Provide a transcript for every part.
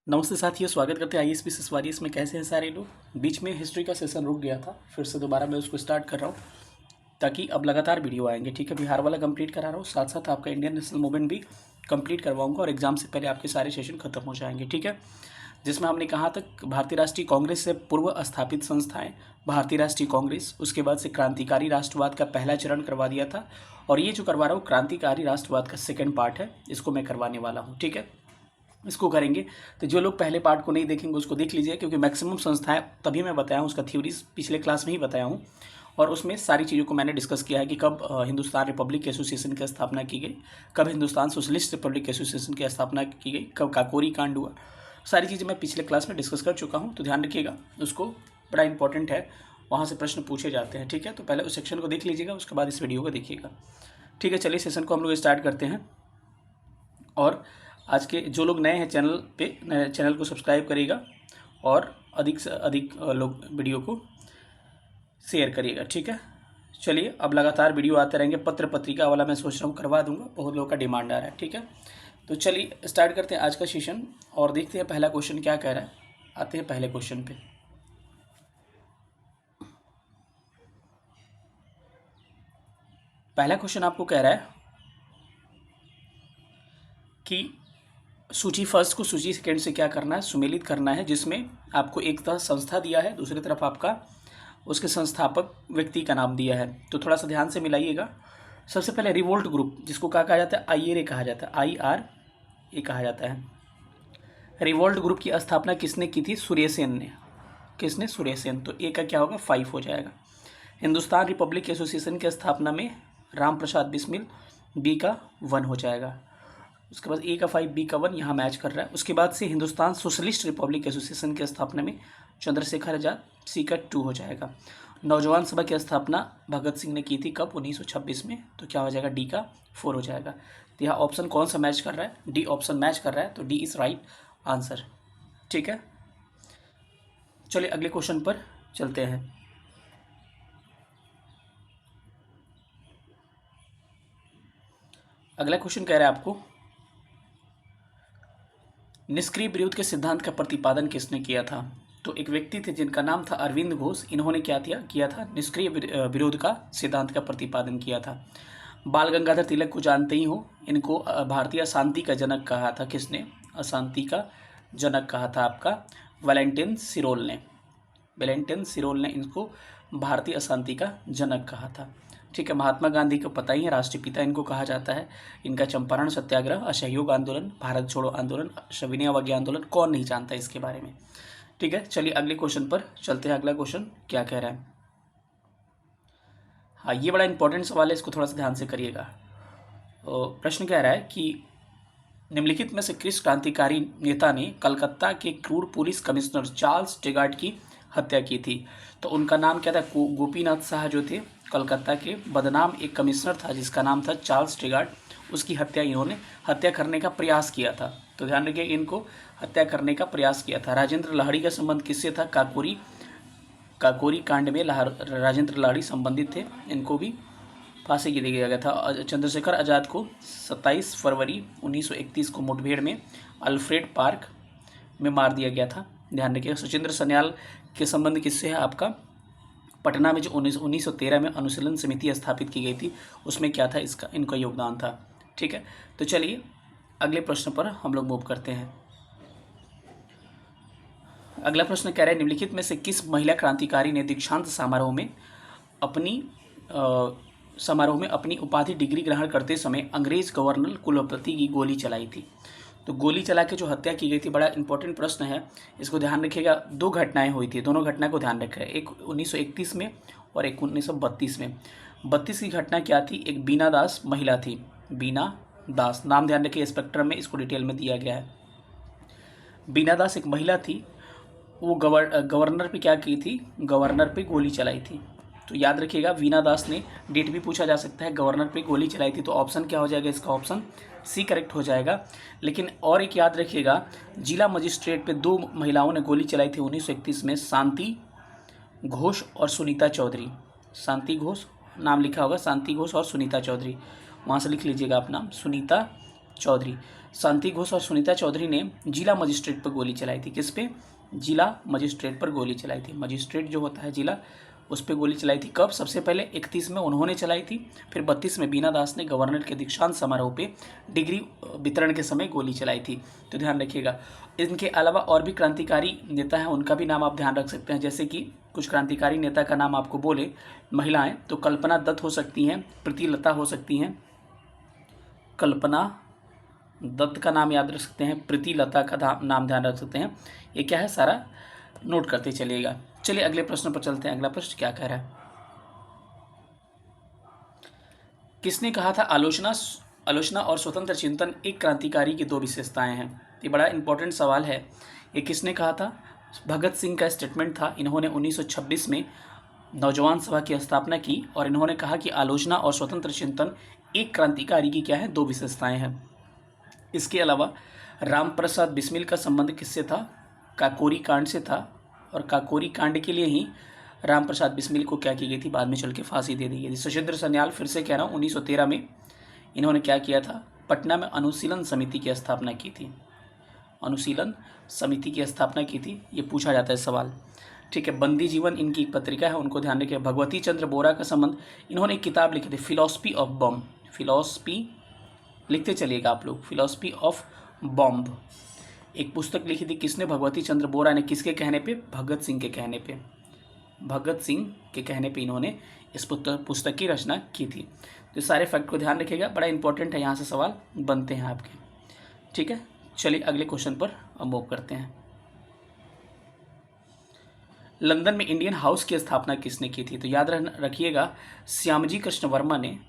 नमस्ते साथियों, स्वागत करते हैं आईएएस सवारी। इसमें कैसे हैं सारे लोग। बीच में हिस्ट्री का सेशन रुक गया था, फिर से दोबारा मैं उसको स्टार्ट कर रहा हूँ ताकि अब लगातार वीडियो आएंगे। ठीक है, बिहार वाला कंप्लीट करा रहा हूँ, साथ साथ आपका इंडियन नेशनल मूवमेंट भी कंप्लीट करवाऊंगा और एग्जाम से पहले आपके सारे सेशन खत्म हो जाएंगे। ठीक है, जिसमें हमने कहा तक भारतीय राष्ट्रीय कांग्रेस से पूर्व स्थापित संस्थाएं, भारतीय राष्ट्रीय कांग्रेस, उसके बाद से क्रांतिकारी राष्ट्रवाद का पहला चरण करवा दिया था, और ये जो करवा रहा हूँ क्रांतिकारी राष्ट्रवाद का सेकेंड पार्ट है, इसको मैं करवाने वाला हूँ। ठीक है, इसको करेंगे। तो जो लोग पहले पार्ट को नहीं देखेंगे उसको देख लीजिए, क्योंकि मैक्सिमम संस्थाएं तभी मैं बताया हूँ, उसका थ्योरीज पिछले क्लास में ही बताया हूँ, और उसमें सारी चीज़ों को मैंने डिस्कस किया है कि कब हिंदुस्तान रिपब्लिक एसोसिएशन की स्थापना की गई, कब हिंदुस्तान सोशलिस्ट रिपब्लिक एसोसिएशन की स्थापना की गई, कब काकोरी कांड हुआ। सारी चीज़ें मैं पिछले क्लास में डिस्कस कर चुका हूँ, तो ध्यान रखिएगा, उसको बड़ा इंपॉर्टेंट है, वहाँ से प्रश्न पूछे जाते हैं। ठीक है, तो पहले उस सेक्शन को देख लीजिएगा, उसके बाद इस वीडियो को देखिएगा। ठीक है, चलिए सेशन को हम लोग स्टार्ट करते हैं। और आज के जो लोग नए हैं चैनल पे, चैनल को सब्सक्राइब करिएगा और अधिक से अधिक लोग वीडियो को शेयर करिएगा। ठीक है, चलिए अब लगातार वीडियो आते रहेंगे। पत्र पत्रिका वाला मैं सोच रहा हूँ करवा दूंगा, बहुत लोगों का डिमांड आ रहा है। ठीक है, तो चलिए स्टार्ट करते हैं आज का सेशन और देखते हैं पहला क्वेश्चन क्या कह रहा है। आते हैं पहले क्वेश्चन पे। पहला क्वेश्चन आपको कह रहा है कि सूची फर्स्ट को सूची सेकेंड से क्या करना है, सुमेलित करना है, जिसमें आपको एक तरफ संस्था दिया है, दूसरी तरफ आपका उसके संस्थापक व्यक्ति का नाम दिया है। तो थोड़ा सा ध्यान से मिलाइएगा। सबसे पहले रिवोल्ट ग्रुप, जिसको कहा जाता है IRA कहा जाता है, IRA कहा जाता है। रिवोल्ट ग्रुप की स्थापना किसने की थी? सूर्यसेन ने। किसने? सूर्यसेन। तो ए का क्या होगा? 5 हो जाएगा। हिंदुस्तान रिपब्लिक एसोसिएशन की स्थापना में राम प्रसाद बिस्मिल, बी का 1 हो जाएगा। उसके बाद ए का 5, बी का 1 यहाँ मैच कर रहा है। उसके बाद से हिंदुस्तान सोशलिस्ट रिपब्लिक एसोसिएशन की स्थापना में चंद्रशेखर आजाद, सी का 2 हो जाएगा। नौजवान सभा की स्थापना भगत सिंह ने की थी, कब? 1926 में। तो क्या हो जाएगा? डी का 4 हो जाएगा। तो यहाँ ऑप्शन कौन सा मैच कर रहा है? डी ऑप्शन मैच कर रहा है, तो डी इज राइट आंसर। ठीक है, चलिए अगले क्वेश्चन पर चलते हैं। अगला क्वेश्चन कह रहा है आपको, निष्क्रिय विरोध के सिद्धांत का प्रतिपादन किसने किया था? तो एक व्यक्ति थे जिनका नाम था अरविंद घोष। इन्होंने क्या किया था? निष्क्रिय विरोध का सिद्धांत का प्रतिपादन किया था। बाल गंगाधर तिलक को जानते ही हो, इनको भारतीय अशांति का जनक कहा था। किसने? अशांति का जनक कहा था आपका वैलेंटाइन सिरोल ने। वैलेंटाइन सिरोल ने इनको भारतीय अशांति का जनक कहा था। ठीक है, महात्मा गांधी को पता ही है, राष्ट्रपिता इनको कहा जाता है। इनका चंपारण सत्याग्रह, असहयोग आंदोलन, भारत छोड़ो आंदोलन, सविनय अवज्ञा आंदोलन, कौन नहीं जानता इसके बारे में। ठीक है, चलिए अगले क्वेश्चन पर चलते हैं। अगला क्वेश्चन क्या कह रहा है? हाँ, ये बड़ा इंपॉर्टेंट सवाल है, इसको थोड़ा सा ध्यान से करिएगा। प्रश्न कह रहा है कि निम्नलिखित में से किस क्रांतिकारी नेता ने कलकत्ता के क्रूर पुलिस कमिश्नर चार्ल्स टेगार्ट की हत्या की थी? तो उनका नाम क्या था? गोपीनाथ शाह जो थे, कलकत्ता के बदनाम एक कमिश्नर था जिसका नाम था चार्ल्स टेगार्ट। उसकी हत्या इन्होंने हत्या करने का प्रयास किया था। तो ध्यान रखिए, इनको हत्या करने का प्रयास किया था। राजेंद्र लाहिड़ी का संबंध किससे था? काकोरी कांड में राजेंद्र लाहिड़ी संबंधित थे, इनको भी फांसी की दिया गया था। चंद्रशेखर आजाद को 27 फरवरी 1931 को मुठभेड़ में अल्फ्रेड पार्क में मार दिया गया था। ध्यान रखिएगा। सचिंद्र सन्याल के संबंध किससे है? आपका पटना में जो 1913 में अनुशीलन समिति स्थापित की गई थी, उसमें क्या था? इनका योगदान था। ठीक है, तो चलिए अगले प्रश्न पर हम लोग मूव करते हैं। अगला प्रश्न कह रहा है, निम्नलिखित में से किस महिला क्रांतिकारी ने दीक्षांत समारोह में अपनी उपाधि डिग्री ग्रहण करते समय अंग्रेज गवर्नर कुलपति की गोली चलाई थी? तो गोली चला के जो हत्या की गई थी, बड़ा इंपॉर्टेंट प्रश्न है, इसको ध्यान रखिएगा। 2 घटनाएं हुई थी, दोनों घटना को ध्यान रखें, एक 1931 में और एक 1932 में। 32 की घटना क्या थी? एक बीना दास महिला थी, बीना दास, नाम ध्यान रखिए, स्पेक्ट्रम में इसको डिटेल में दिया गया है। बीना दास एक महिला थी, वो गवर्नर पे क्या की थी? गवर्नर पे गोली चलाई थी। तो याद रखिएगा, वीना दास ने, डेट भी पूछा जा सकता है, गवर्नर पे गोली चलाई थी। तो ऑप्शन क्या हो जाएगा? इसका ऑप्शन सी करेक्ट हो जाएगा। लेकिन और एक याद रखिएगा, जिला मजिस्ट्रेट पे 2 महिलाओं ने गोली चलाई थी 1931 में, शांति घोष और सुनीता चौधरी। शांति घोष नाम लिखा होगा, शांति घोष और सुनीता चौधरी, वहाँ से लिख लीजिएगा आप नाम, सुनीता चौधरी। शांति घोष और सुनीता चौधरी ने जिला मजिस्ट्रेट पर गोली चलाई थी। किस पे? जिला मजिस्ट्रेट पर गोली चलाई थी। मजिस्ट्रेट जो होता है जिला, उस पर गोली चलाई थी। कब? सबसे पहले 31 में उन्होंने चलाई थी, फिर 32 में बीना दास ने गवर्नर के दीक्षांत समारोह पे डिग्री वितरण के समय गोली चलाई थी। तो ध्यान रखिएगा। इनके अलावा और भी क्रांतिकारी नेता हैं, उनका भी नाम आप ध्यान रख सकते हैं। जैसे कि कुछ क्रांतिकारी नेता का नाम आपको बोले महिलाएं, तो कल्पना दत्त हो सकती हैं, प्रीति लता हो सकती हैं। कल्पना दत्त का नाम याद रख सकते हैं, प्रीति लता का नाम ध्यान रख सकते हैं। ये क्या है, सारा नोट करते चलिएगा। चलिए अगले प्रश्न पर चलते हैं। अगला प्रश्न क्या कह रहा है? किसने कहा था आलोचना और स्वतंत्र चिंतन एक क्रांतिकारी की दो विशेषताएं हैं? ये बड़ा इंपॉर्टेंट सवाल है। ये किसने कहा था? भगत सिंह का स्टेटमेंट था। इन्होंने 1926 में नौजवान सभा की स्थापना की और इन्होंने कहा कि आलोचना और स्वतंत्र चिंतन एक क्रांतिकारी की क्या है, दो विशेषताएं हैं। इसके अलावा रामप्रसाद बिस्मिल का संबंध किससे था? काकोरी कांड से था। और काकोरी कांड के लिए ही रामप्रसाद बिस्मिल को क्या की गई थी, बाद में चल के फांसी दे दी गई थी। शशीन्द्र सन्याल, फिर से कह रहा हूँ, 1913 में इन्होंने क्या किया था? पटना में अनुशीलन समिति की स्थापना की थी। अनुशीलन समिति की स्थापना की थी। ये पूछा जाता है सवाल, ठीक है। बंदी जीवन इनकी एक पत्रिका है, उनको ध्यान रखिए। भगवती चंद्र बोरा का संबंध, इन्होंने एक किताब लिखी थी फिलॉसफी ऑफ बॉम्ब। फिलॉसफी लिखते चलिएगा आप लोग, फिलॉसफी ऑफ बॉम्ब एक पुस्तक लिखी थी। किसने? भगवती चंद्र बोरा ने। किसके कहने पे? भगत सिंह के कहने पे। भगत सिंह के कहने पे इन्होंने इस पुस्तक की रचना की थी। तो सारे फैक्ट को ध्यान रखिएगा, बड़ा इंपॉर्टेंट है, यहाँ से सवाल बनते हैं आपके, ठीक है। चलिए अगले क्वेश्चन पर अब मूव करते हैं। लंदन में इंडियन हाउस की स्थापना किसने की थी? तो याद रखिएगा, श्यामजी कृष्ण वर्मा ने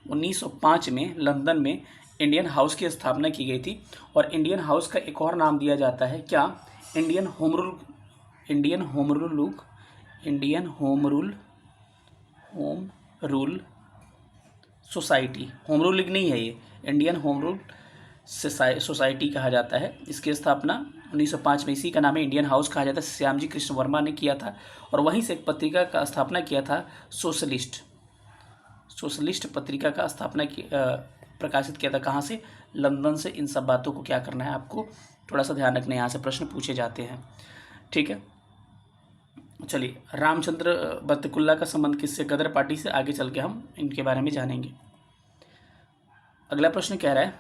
1905 में लंदन में इंडियन हाउस की स्थापना की गई थी। और इंडियन हाउस का एक और नाम दिया जाता है क्या? Indian home rule society. Home rule league नहीं है ये, इंडियन होम रूल सोसाइटी कहा जाता है। इसकी स्थापना 1905 में, इसी का नाम है इंडियन हाउस कहा जाता है। श्यामजी कृष्ण वर्मा ने किया था। और वहीं से एक पत्रिका का स्थापना किया था, सोशलिस्ट पत्रिका का स्थापना प्रकाशित किया था। कहाँ से? लंदन से। इन सब बातों को क्या करना है आपको थोड़ा सा ध्यान रखना है, यहाँ से प्रश्न पूछे जाते हैं, ठीक है। चलिए, रामचंद्र बतकुल्ला का संबंध किससे? गदर पार्टी से। आगे चल के हम इनके बारे में जानेंगे। अगला प्रश्न कह रहा है,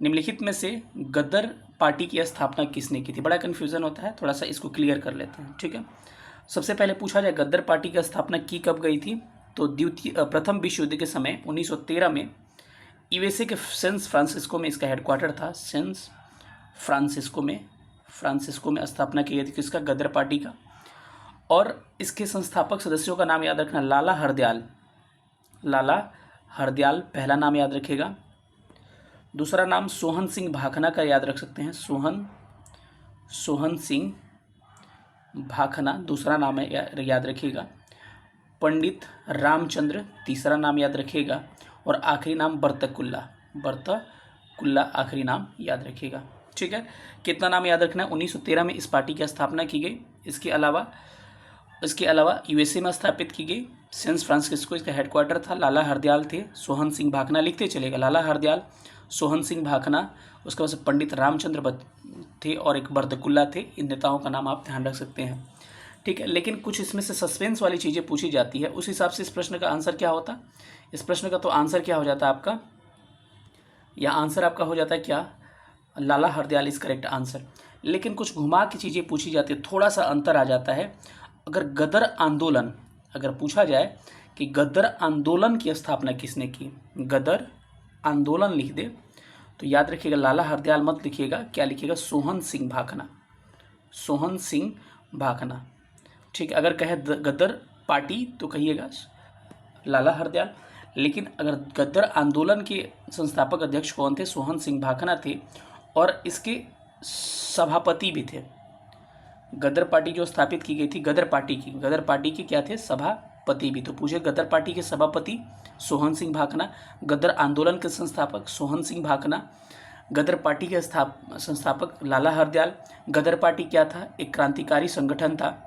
निम्नलिखित में से गदर पार्टी की स्थापना किसने की थी? बड़ा कन्फ्यूजन होता है, थोड़ा सा इसको क्लियर कर लेते हैं, ठीक है। सबसे पहले पूछा जाए गदर पार्टी की स्थापना की कब गई थी? तो प्रथम विश्व युद्ध के समय 1913 में यूएसए के सैन फ्रांसिस्को में इसका हेडक्वार्टर था। सैन फ्रांसिस्को में स्थापना की गई थी किसका? गदर पार्टी का। और इसके संस्थापक सदस्यों का नाम याद रखना, लाला हरदयाल पहला नाम याद रखेगा। दूसरा नाम सोहन सिंह भाखना का याद रख सकते हैं, सोहन सिंह भाखना दूसरा नाम है, याद रखिएगा। पंडित रामचंद्र तीसरा नाम याद रखिएगा। और आखिरी नाम बर्तकुल्ला आखिरी नाम याद रखिएगा, ठीक है। कितना नाम याद रखना है? 1913 में इस पार्टी की स्थापना की गई। इसके अलावा यूएसए में स्थापित की गई। सैन फ्रांसिस्को इसका हेडक्वार्टर था। लाला हरदयाल थे, सोहन सिंह भाखना, लिखते चलेगा, लाला हरदयाल, सोहन सिंह भाखना, उसके बाद से पंडित रामचंद्र थे और एक बर्दकुल्ला थे। इन नेताओं का नाम आप ध्यान रख सकते हैं, ठीक है। लेकिन कुछ इसमें से सस्पेंस वाली चीज़ें पूछी जाती है, उस हिसाब से इस प्रश्न का आंसर क्या होता? इस प्रश्न का तो आंसर क्या हो जाता है आपका, या आंसर आपका हो जाता है क्या? लाला हरदयाल इज करेक्ट आंसर। लेकिन कुछ घुमा की चीज़ें पूछी जाती है, थोड़ा सा अंतर आ जाता है। अगर गदर आंदोलन अगर पूछा जाए कि गदर आंदोलन की स्थापना किसने की, गदर आंदोलन लिख दे तो याद रखिएगा लाला हरदयाल मत लिखिएगा, क्या लिखिएगा? सोहन सिंह भाखना, ठीक है। अगर कहे गदर पार्टी तो कहिएगा लाला हरदयाल। लेकिन अगर गदर आंदोलन के संस्थापक अध्यक्ष कौन थे? सोहन सिंह भाखना थे और इसके सभापति भी थे। गदर पार्टी जो स्थापित की गई थी, गदर पार्टी के क्या थे? सभापति भी। तो पूछे गदर पार्टी के सभापति सोहन सिंह भाखना, गदर आंदोलन के संस्थापक सोहन सिंह भाखना, गदर पार्टी के संस्थापक लाला हरदयाल। गदर पार्टी क्या था? एक क्रांतिकारी संगठन था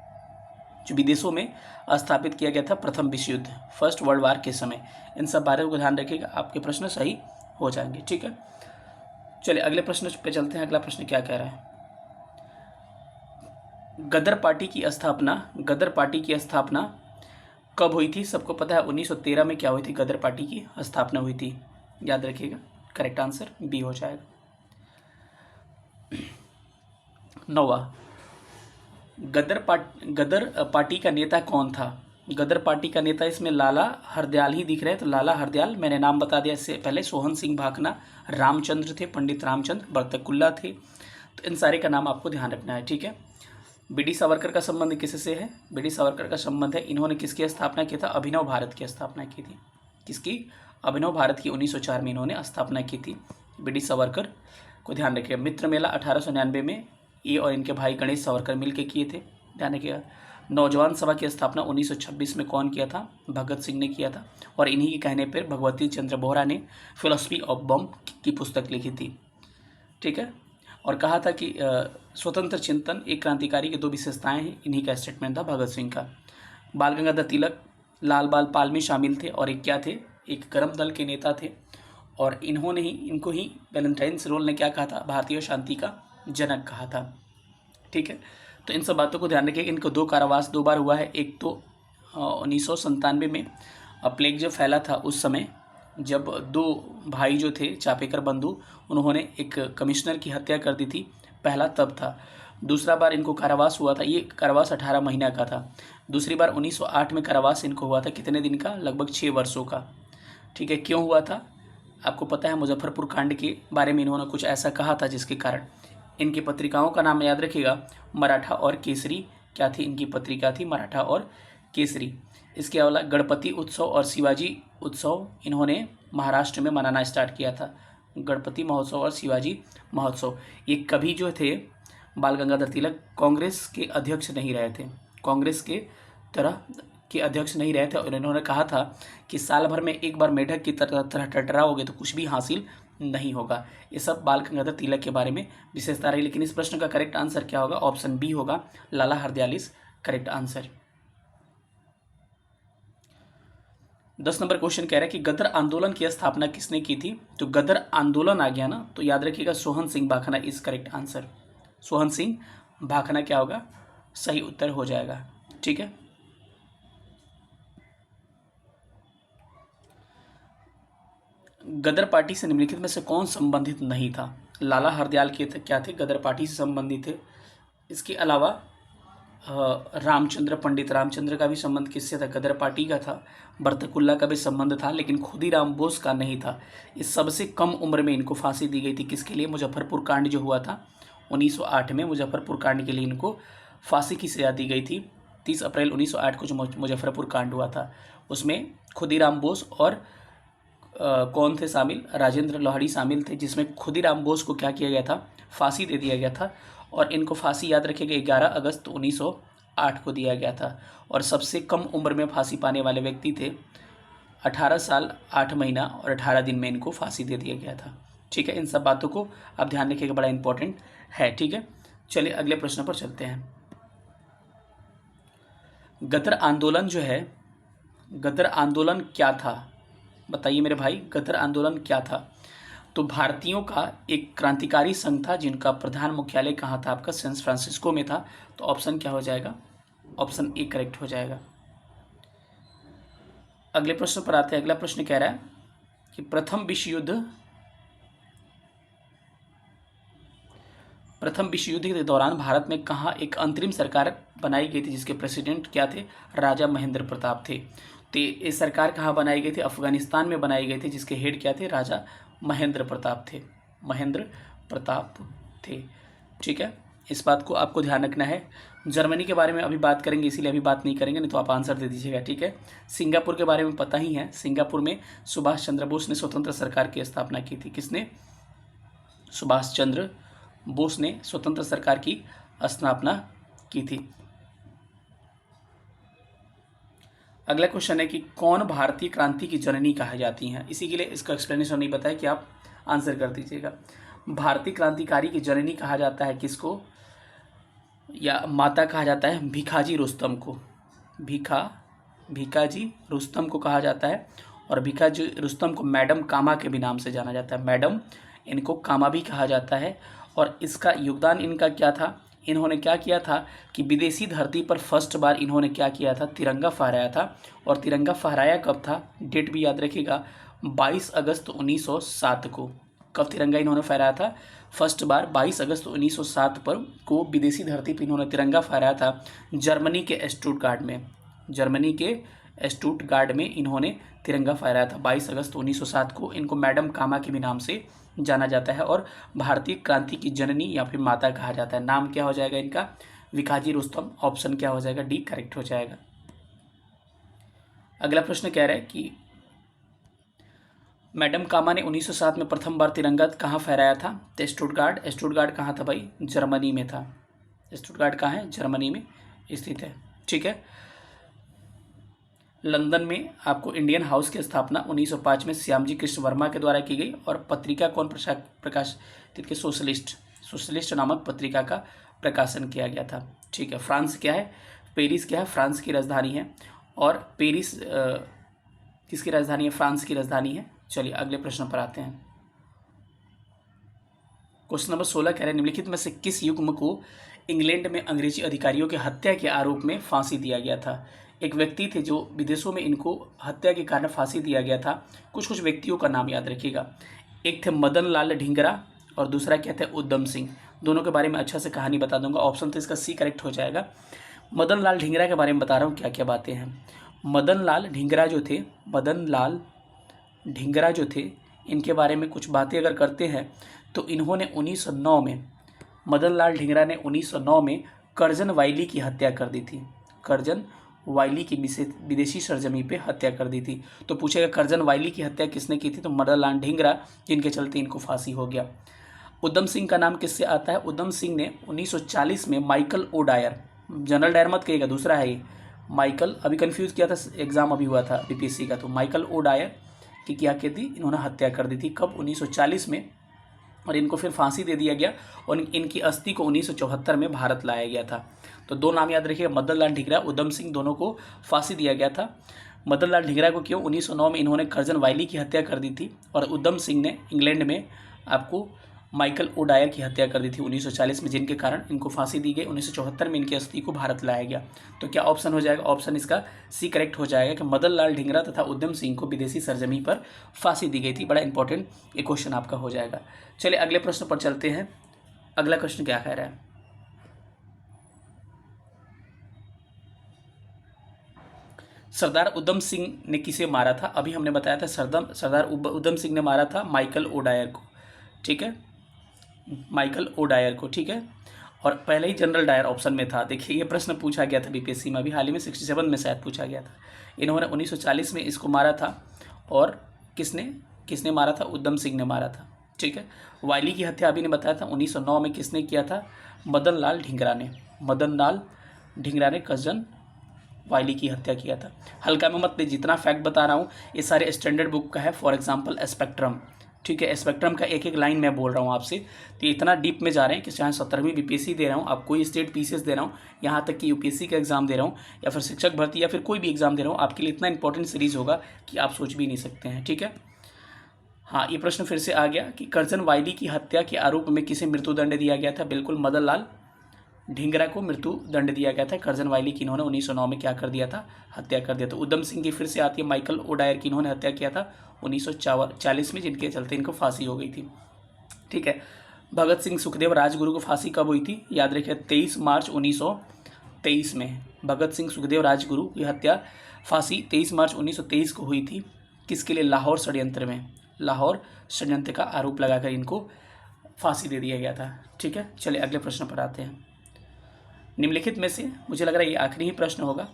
जो विदेशों में स्थापित किया गया था प्रथम विश्व युद्ध, फर्स्ट वर्ल्ड वार के समय। इन सब बारे को ध्यान रखिएगा, आपके प्रश्न सही हो जाएंगे, ठीक है। चलिए अगले प्रश्न पे चलते हैं। अगला प्रश्न क्या कह रहा है? गदर पार्टी की स्थापना कब हुई थी? सबको पता है 1913 में क्या हुई थी? गदर पार्टी की स्थापना हुई थी। याद रखिएगा, करेक्ट आंसर बी हो जाएगा। 9वां, गदर पार्टी का नेता कौन था? गदर पार्टी का नेता इसमें लाला हरदयाल ही दिख रहे हैं, तो लाला हरदयाल मैंने नाम बता दिया इससे पहले। सोहन सिंह भाखना, रामचंद्र थे, पंडित रामचंद्र, बरतकुल्ला थे। तो इन सारे का नाम आपको ध्यान रखना है, ठीक है। बीडी सावरकर का संबंध किससे है? बीडी सावरकर का संबंध है, इन्होंने किसकी स्थापना किया था? अभिनव भारत की स्थापना की थी। किसकी? अभिनव भारत की 1904 में इन्होंने स्थापना की थी। बीडी सावरकर को ध्यान रखिएगा। मित्र मेला 1899 में ये और इनके भाई गणेश सावरकर मिलकर किए थे, ध्यान रखिएगा। नौजवान सभा की स्थापना 1926 में कौन किया था? भगत सिंह ने किया था। और इन्हीं के कहने पर भगवती चंद्र बोहरा ने फिलोसफी ऑफ बॉम्ब की पुस्तक लिखी थी, ठीक है। और कहा था कि स्वतंत्र चिंतन एक क्रांतिकारी की 2 विशेषताएं हैं, इन्हीं का स्टेटमेंट था भगत सिंह का। बाल गंगाधर तिलक लाल बाल पाल में शामिल थे और एक क्या थे? एक कर्म दल के नेता थे। और इनको ही वैलेंटाइन्स रोल ने क्या कहा था? भारतीय शांति का जनक कहा था, ठीक है। तो इन सब बातों को ध्यान रखिए। इनको 2 कारावास 2 बार हुआ है। एक तो 1997 में प्लेग जब फैला था उस समय, जब 2 भाई जो थे चापेकर बंधु, उन्होंने एक कमिश्नर की हत्या कर दी थी। पहला तब था। दूसरा बार इनको कारावास हुआ था, ये कारावास 18 महीना का था। दूसरी बार 1908 में कारावास इनको हुआ था, कितने दिन का? लगभग 6 वर्षों का, ठीक है। क्यों हुआ था? आपको पता है, मुजफ्फरपुर कांड के बारे में इन्होंने कुछ ऐसा कहा था जिसके कारण। इनकी पत्रिकाओं का नाम याद रखिएगा, मराठा और केसरी। क्या थी इनकी पत्रिका? थी मराठा और केसरी। इसके अलावा गणपति उत्सव और शिवाजी उत्सव इन्होंने महाराष्ट्र में मनाना स्टार्ट किया था। गणपति महोत्सव और शिवाजी महोत्सव। ये कभी जो थे बाल गंगाधर तिलक कांग्रेस के अध्यक्ष नहीं रहे थे, कांग्रेस के तरह के अध्यक्ष नहीं रहे थे। और इन्होंने कहा था कि साल भर में एक बार मेढक की तरह टटराओगे तो कुछ भी हासिल नहीं होगा। ये सब बाल गंगाधर तिलक के बारे में विशेषता रही। लेकिन इस प्रश्न का करेक्ट आंसर क्या होगा? ऑप्शन बी होगा, Lala Hardayal is correct answer. 10 number question कह रहा है कि गदर आंदोलन की स्थापना किसने की थी? तो गदर आंदोलन आ गया ना, तो याद रखिएगा Sohan Singh Bhakna is correct answer. Sohan Singh Bhakna क्या होगा? सही उत्तर हो जाएगा, ठीक है। गदर पार्टी से निम्नलिखित में से कौन संबंधित नहीं था? लाला हरदयाल के क्या थे? गदर पार्टी से संबंधित थे। इसके अलावा रामचंद्र, पंडित रामचंद्र का भी संबंध किससे था? गदर पार्टी का था। बरतकुल्ला का भी संबंध था, लेकिन खुदीराम बोस का नहीं था। इस सबसे कम उम्र में इनको फांसी दी गई थी। किसके लिए? मुजफ्फरपुर कांड जो हुआ था 1908 में, मुजफ्फरपुर कांड के लिए इनको फांसी की सजा दी गई थी। 30 अप्रैल 1908 को जो मुजफ्फरपुर कांड हुआ था, उसमें खुदीराम बोस और कौन थे शामिल? राजेंद्र लोहाड़ी शामिल थे, जिसमें खुदीराम बोस को क्या किया गया था? फांसी दे दिया गया था। और इनको फांसी याद रखिएगा 11 अगस्त 1908 को दिया गया था। और सबसे कम उम्र में फांसी पाने वाले व्यक्ति थे। 18 साल 8 महीना और 18 दिन में इनको फांसी दे दिया गया था, ठीक है। इन सब बातों को आप ध्यान रखिएगा, बड़ा इंपॉर्टेंट है, ठीक है। चलिए अगले प्रश्न पर चलते हैं। गदर आंदोलन जो है, गदर आंदोलन क्या था? बताइए मेरे भाई, गदर आंदोलन क्या था? तो भारतीयों का एक क्रांतिकारी संघ था, जिनका प्रधान मुख्यालय कहाँ था? आपका सैन फ्रांसिस्को में था। तो ऑप्शन क्या हो जाएगा? ऑप्शन ए करेक्ट हो जाएगा। अगले प्रश्न पर आते हैं। अगला प्रश्न कह रहा है कि प्रथम विश्व युद्ध के दौरान भारत में कहाँ एक अंतरिम सरकार बनाई गई थी, जिसके प्रेसिडेंट क्या थे? राजा महेंद्र प्रताप थे। तो ये सरकार कहाँ बनाई गई थी? अफगानिस्तान में बनाई गई थी, जिसके हेड क्या थे? राजा महेंद्र प्रताप थे, महेंद्र प्रताप थे, ठीक है। इस बात को आपको ध्यान रखना है। जर्मनी के बारे में अभी बात करेंगे, इसीलिए अभी बात नहीं करेंगे, नहीं तो आप आंसर दे दीजिएगा, ठीक है। सिंगापुर के बारे में पता ही है। सिंगापुर में सुभाष चंद्र बोस ने स्वतंत्र सरकार की स्थापना की थी। किसने? सुभाष चंद्र बोस ने स्वतंत्र सरकार की स्थापना की थी। अगला क्वेश्चन है कि कौन भारतीय क्रांति की जननी कहा जाती हैं? इसी के लिए इसका एक्सप्लेनेशन नहीं बताया कि आप आंसर कर दीजिएगा। भारतीय क्रांतिकारी की जननी कहा जाता है किसको? या माता कहा जाता है भिखाजी रुस्तम को। भिखाजी रुस्तम को कहा जाता है। और भिखाजी रुस्तम को मैडम कामा के भी नाम से जाना जाता है। मैडम इनको कामा भी कहा जाता है। और इसका योगदान इनका क्या था, इन्होंने क्या किया था कि विदेशी धरती पर फर्स्ट बार इन्होंने क्या किया था, तिरंगा फहराया था। और तिरंगा फहराया कब था, डेट भी याद रखिएगा, 22 अगस्त 1907 को। कब तिरंगा इन्होंने फहराया था, फर्स्ट बार 22 अगस्त 1907 पर को विदेशी धरती पर इन्होंने तिरंगा फहराया था जर्मनी के स्टुटगार्ट में। जर्मनी के स्टुटगार्ट में इन्होंने तिरंगा फहराया था 22 अगस्त 1907 को। इनको मैडम कामा के भी नाम से जाना जाता है और भारतीय क्रांति की जननी या फिर माता कहा जाता है। नाम क्या हो जाएगा इनका, विकाजी रुस्तम। ऑप्शन क्या हो जाएगा, डी करेक्ट हो जाएगा। अगला प्रश्न कह रहा है कि मैडम कामा ने 1907 में प्रथम बार तिरंगा कहाँ फहराया था, तो स्टुटगार्ट। स्टुटगार्ट कहाँ था भाई, जर्मनी में था। स्टुटगार्ट कहाँ है, जर्मनी में स्थित है। ठीक है। लंदन में आपको इंडियन हाउस की स्थापना 1905 में श्यामजी कृष्ण वर्मा के द्वारा की गई। और पत्रिका कौन प्रकाशित की, सोशलिस्ट नामक पत्रिका का प्रकाशन किया गया था। ठीक है। फ्रांस क्या है, पेरिस क्या है, फ्रांस की राजधानी है। और पेरिस किसकी राजधानी है, फ्रांस की राजधानी है। चलिए अगले प्रश्न पर आते हैं। क्वेश्चन नंबर 16 कह रहे हैं निम्नलिखित में से किस युग्म को इंग्लैंड में अंग्रेजी अधिकारियों की हत्या के आरोप में फांसी दिया गया था। एक व्यक्ति थे जो विदेशों में इनको हत्या के कारण फांसी दिया गया था। कुछ व्यक्तियों का नाम याद रखिएगा। एक थे मदन लाल ढींगरा और दूसरा क्या थे, उधम सिंह। दोनों के बारे में अच्छा से कहानी बता दूंगा। ऑप्शन तो इसका सी करेक्ट हो जाएगा। मदन लाल ढींगरा के बारे में बता रहा हूँ क्या क्या बातें हैं। मदन लाल ढींगरा जो थे इनके बारे में कुछ बातें अगर करते हैं तो इन्होंने 1909 में, मदन लाल ढींगरा ने 1909 में कर्जन वाइली की हत्या कर दी थी। कर्जन वाइली की विदेशी सरजमी पे हत्या कर दी थी। तो पूछेगा कर्जन वाइली की हत्या किसने की थी, तो मदन लाल ढींगरा, जिनके चलते इनको फांसी हो गया। उधम सिंह का नाम किससे आता है, उधम सिंह ने 1940 में Michael O'Dwyer, general Dyer मत कहिएगा, दूसरा है ये माइकल, अभी कंफ्यूज किया था, एग्जाम अभी हुआ था बीपीएससी का, तो माइकल ओ डायर की क्या की थी, इन्होंने हत्या कर दी थी। कब, 1940 में। और इनको फिर फांसी दे दिया गया और इनकी अस्थि को 1974 में भारत लाया गया था। तो दो नाम याद रखिएगा, मदन लाल ढींगरा, उधम सिंह, दोनों को फांसी दिया गया था। मदन लाल ढींगरा को क्यों, 1909 में इन्होंने कर्जन वाइली की हत्या कर दी थी। और उधम सिंह ने इंग्लैंड में आपको माइकल ओ डायर की हत्या कर दी थी 1940 में, जिनके कारण इनको फांसी दी गई। 1974 में इनकी अस्थि को भारत लाया गया। तो क्या ऑप्शन हो जाएगा, ऑप्शन इसका सी करेक्ट हो जाएगा कि मदन लाल ढींगरा तथा उधम सिंह को विदेशी सरजमी पर फांसी दी गई थी। बड़ा इंपॉर्टेंट ये क्वेश्चन आपका हो जाएगा। चलिए अगले प्रश्न पर चलते हैं। अगला क्वेश्चन क्या कह रहा है, सरदार उधम सिंह ने किसे मारा था। अभी हमने बताया था सरदार उधम सिंह ने मारा था माइकल ओ डायर को। ठीक है, माइकल ओ डायर को। ठीक है, और पहले ही जनरल डायर ऑप्शन में था। देखिए ये प्रश्न पूछा गया था बीपीएससी में, अभी हाल ही में 67 में शायद पूछा गया था। इन्होंने 1940 में इसको मारा था। और किसने मारा था, उधम सिंह ने मारा था। ठीक है, वाइली की हत्या अभी ने बताया था 1909 में किसने किया था, मदन लाल ढींगरा ने। मदन लाल ढींगरा ने कर्जन वाइली की हत्या किया था। हल्का में मत, जितना फैक्ट बता रहा हूँ ये सारे स्टैंडर्ड बुक का है। For example spectrum. ठीक है, स्पेक्ट्रम का एक एक लाइन मैं बोल रहा हूँ आपसे, तो इतना डीप में जा रहे हैं कि चाहे 17वीं बीपीएससी दे रहा हूँ, आप कोई स्टेट पीसीएस दे रहा हूँ, यहाँ तक कि यूपीएससी का एग्जाम दे रहा हूँ, या फिर शिक्षक भर्ती या फिर कोई भी एग्जाम दे रहा हूँ, आपके लिए इतना इंपॉर्टेंट सीरीज होगा कि आप सोच भी नहीं सकते हैं। ठीक है, हाँ ये प्रश्न फिर से आ गया कि कर्जन वाइली की हत्या के आरोप में किसे मृत्युदंड दिया गया था। बिल्कुल मदन लाल ढींगरा को मृत्यु दंड दिया गया था। कर्जन वाइली की इन्होंने 1909 में क्या कर दिया था, हत्या कर दिया था। उधम सिंह की फिर से आती है, माइकल ओ डायर की इन्होंने हत्या किया था 1940 में, जिनके चलते इनको फांसी हो गई थी। ठीक है, भगत सिंह सुखदेव राजगुरु को फांसी कब हुई थी, याद रखिए 23 मार्च 1923 में। भगत सिंह सुखदेव राजगुरु की हत्या फांसी 23 मार्च 1923 को हुई थी। किसके लिए, लाहौर षड्यंत्र में। लाहौर षड्यंत्र का आरोप लगाकर इनको फांसी दे दिया गया था। ठीक है, चलिए अगले प्रश्न पर आते हैं। निम्नलिखित में से, मुझे लग रहा है ये आखिरी ही प्रश्न होगा,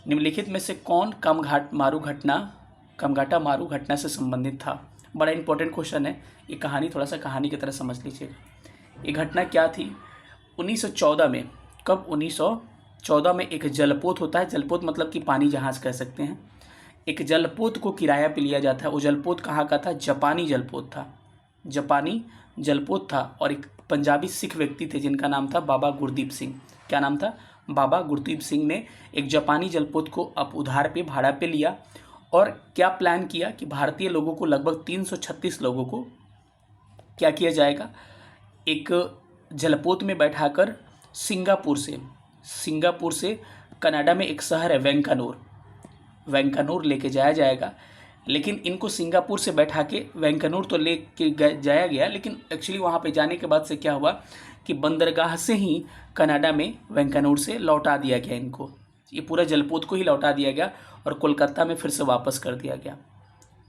निम्नलिखित में से कौन कमघाटा मारू घटना से संबंधित था। बड़ा इंपॉर्टेंट क्वेश्चन है ये, कहानी थोड़ा सा कहानी की तरह समझ लीजिएगा। ये घटना क्या थी, 1914 में। कब, 1914 में एक जलपोत होता है। जलपोत मतलब कि पानी जहाज कह सकते हैं। एक जलपोत को किराया पे लिया जाता है। वो जलपोत कहाँ का था, जापानी जलपोत था। जापानी जलपोत था। और एक पंजाबी सिख व्यक्ति थे जिनका नाम था बाबा गुरदीप सिंह। क्या नाम था, बाबा गुरदीप सिंह ने एक जापानी जलपोत को अब उधार पे, भाड़ा पे लिया। और क्या प्लान किया कि भारतीय लोगों को, लगभग 336 लोगों को क्या किया जाएगा, एक जलपोत में बैठाकर सिंगापुर से कनाडा में एक शहर है वैंकानूर लेके जाया जाएगा। लेकिन इनको सिंगापुर से बैठा के वैंकानूर तो ले के जाया गया, लेकिन एक्चुअली वहाँ पे जाने के बाद से क्या हुआ कि बंदरगाह से ही कनाडा में वैंकानूर से लौटा दिया गया इनको, ये पूरा जलपोत को ही लौटा दिया गया और कोलकाता में फिर से वापस कर दिया गया।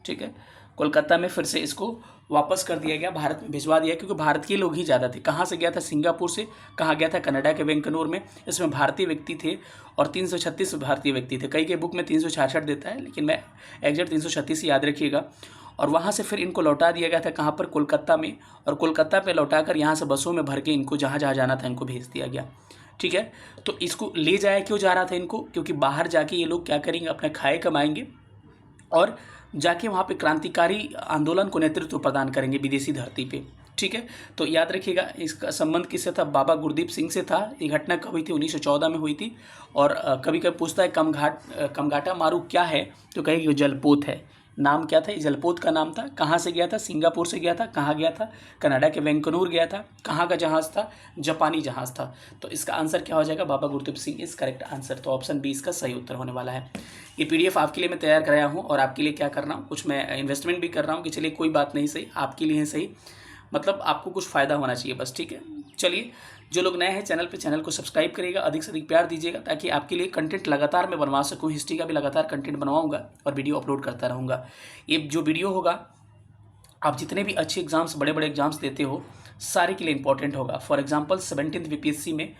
ठीक है, कोलकाता में फिर से इसको वापस कर दिया गया, भारत में भिजवा दिया, क्योंकि भारत के लोग ही ज़्यादा थे। कहाँ से गया था, सिंगापुर से। कहाँ गया था, कनाडा के वैंकूवर में। इसमें भारतीय व्यक्ति थे और 336 भारतीय व्यक्ति थे। कई बुक में 366 देता है, लेकिन मैं एग्जैक्ट 336 ही याद रखिएगा। और वहाँ से फिर इनको लौटा दिया गया था, कहाँ पर, कोलकाता में। और कोलकाता पे लौटाकर यहाँ से बसों में भर के इनको जहाँ जहाँ जाना था इनको भेज दिया गया। ठीक है, तो इसको ले जाया क्यों जा रहा था इनको, क्योंकि बाहर जाके ये लोग क्या करेंगे, अपने खाए कमाएंगे और जाके वहाँ पे क्रांतिकारी आंदोलन को नेतृत्व प्रदान करेंगे विदेशी धरती पे। ठीक है, तो याद रखिएगा इसका संबंध किससे था, बाबा गुरदीप सिंह से था। ये घटना कब हुई थी, 1914 में हुई थी। और कभी कभी पूछता है कमघाटा मारू क्या है, तो कहेगी जलपोत है। नाम क्या था, ये जलपोत का नाम था। कहाँ से गया था, सिंगापुर से गया था। कहाँ गया था, कनाडा के वैंकूवर गया था। कहाँ का जहाज़ था, जापानी जहाज़ था। तो इसका आंसर क्या हो जाएगा, Baba Gurdeep Singh is correct answer. तो ऑप्शन बी इसका सही उत्तर होने वाला है। ये PDF आपके लिए मैं तैयार कराया हूँ और आपके लिए क्या कर रहा हूँ, कुछ मैं इन्वेस्टमेंट भी कर रहा हूँ कि चलिए कोई बात नहीं, सही आपके लिए है, सही मतलब आपको कुछ फ़ायदा होना चाहिए बस। ठीक है, चलिए जो लोग नए हैं चैनल पे, चैनल को सब्सक्राइब करिएगा, अधिक से अधिक प्यार दीजिएगा, ताकि आपके लिए कंटेंट लगातार मैं बनवा सकूँ। हिस्ट्री का भी लगातार कंटेंट बनवाऊँगा और वीडियो अपलोड करता रहूँगा। ये जो वीडियो होगा, आप जितने भी अच्छे एग्जाम्स, बड़े बड़े एग्जाम्स देते हो, सारे के लिए इंपॉर्टेंट होगा। फॉर एग्जाम्पल 17th BPSC में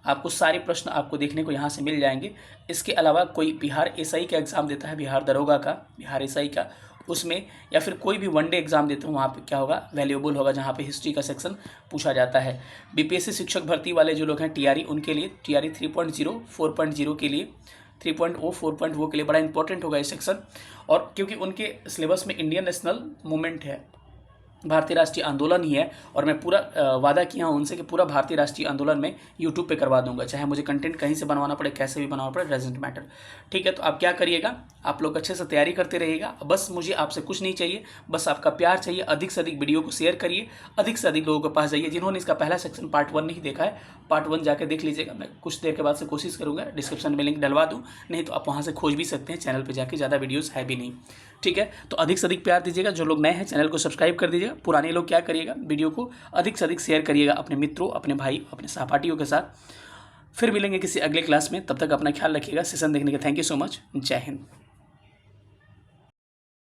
आपको सारे प्रश्न आपको देखने को यहाँ से मिल जाएंगे। इसके अलावा कोई बिहार SI का एग्ज़ाम देता है, बिहार दरोगा का, बिहार SI का, उसमें या फिर कोई भी वनडे एग्ज़ाम देते हो, वहाँ पे क्या होगा, वैल्यूएबल होगा, जहाँ पे हिस्ट्री का सेक्शन पूछा जाता है। BPSC शिक्षक भर्ती वाले जो लोग हैं, TRE, उनके लिए TRE 3.0, 4.0 के लिए, 3.0, 4.0 के लिए बड़ा इंपॉर्टेंट होगा ये सेक्शन। और क्योंकि उनके सिलेबस में इंडियन नेशनल मूवमेंट है, भारतीय राष्ट्रीय आंदोलन ही है, और मैं पूरा वादा किया हूँ उनसे कि पूरा भारतीय राष्ट्रीय आंदोलन में यूट्यूब पे करवा दूंगा, चाहे मुझे कंटेंट कहीं से बनवाना पड़े, कैसे भी बनवाना पड़े, डजंट मैटर। ठीक है, तो आप क्या करिएगा, आप लोग अच्छे से तैयारी करते रहिएगा। बस मुझे आपसे कुछ नहीं चाहिए, बस आपका प्यार चाहिए। अधिक से अधिक वीडियो को शेयर करिए, अधिक से अधिक लोगों के पास जाइए। जिन्होंने इसका पहला सेक्शन पार्ट 1 नहीं देखा है, पार्ट 1 जाकर देख लीजिएगा। मैं कुछ देर के बाद से कोशिश करूँगा डिस्क्रिप्शन में लिंक डलवा दूँ, नहीं तो आप वहाँ से खोज भी सकते हैं, चैनल पर जाके ज़्यादा वीडियोज़ है भी नहीं। ठीक है, तो अधिक से अधिक प्यार दीजिएगा। जो लोग नए हैं चैनल को सब्सक्राइब कर दीजिएगा। पुराने लोग क्या करिएगा, वीडियो को अधिक से अधिक शेयर करिएगा अपने मित्रों, अपने भाई, अपने सहपाठियों के साथ। फिर मिलेंगे किसी अगले क्लास में, तब तक अपना ख्याल रखिएगा। सेशन देखने के थैंक यू सो मच। जय हिंद।